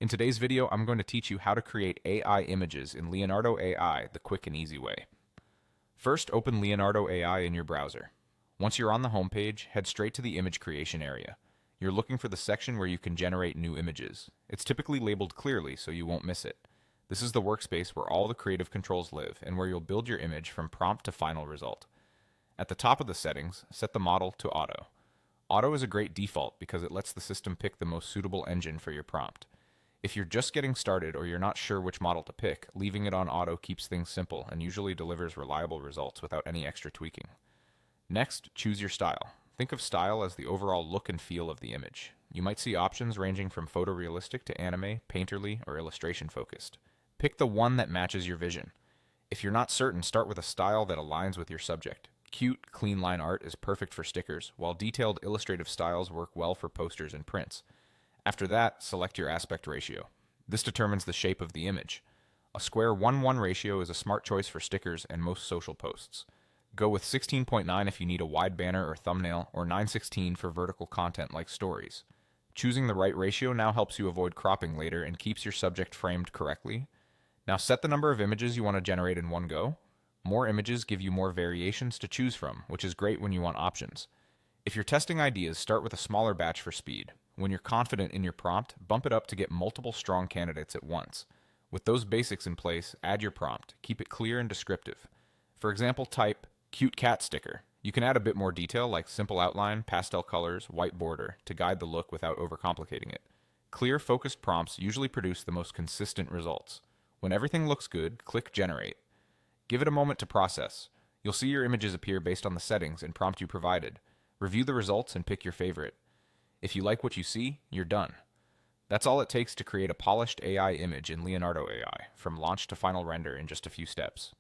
In today's video, I'm going to teach you how to create AI images in Leonardo AI the quick and easy way. First, open Leonardo AI in your browser. Once you're on the home page, head straight to the image creation area. You're looking for the section where you can generate new images. It's typically labeled clearly so you won't miss it. This is the workspace where all the creative controls live and where you'll build your image from prompt to final result. At the top of the settings, set the model to Auto. Auto is a great default because it lets the system pick the most suitable engine for your prompt. If you're just getting started or you're not sure which model to pick, leaving it on auto keeps things simple and usually delivers reliable results without any extra tweaking. Next, choose your style. Think of style as the overall look and feel of the image. You might see options ranging from photorealistic to anime, painterly, or illustration focused. Pick the one that matches your vision. If you're not certain, start with a style that aligns with your subject. Cute, clean line art is perfect for stickers, while detailed illustrative styles work well for posters and prints. After that, select your aspect ratio. This determines the shape of the image. A square 1:1 ratio is a smart choice for stickers and most social posts. Go with 16.9 if you need a wide banner or thumbnail, or 9:16 for vertical content like stories. Choosing the right ratio now helps you avoid cropping later and keeps your subject framed correctly. Now set the number of images you want to generate in one go. More images give you more variations to choose from, which is great when you want options. If you're testing ideas, start with a smaller batch for speed. When you're confident in your prompt, bump it up to get multiple strong candidates at once. With those basics in place, add your prompt. Keep it clear and descriptive. For example, type cute cat sticker. You can add a bit more detail like simple outline, pastel colors, white border to guide the look without overcomplicating it. Clear, focused prompts usually produce the most consistent results. When everything looks good, click Generate. Give it a moment to process. You'll see your images appear based on the settings and prompt you provided. Review the results and pick your favorite. If you like what you see, you're done. That's all it takes to create a polished AI image in Leonardo AI, from launch to final render in just a few steps.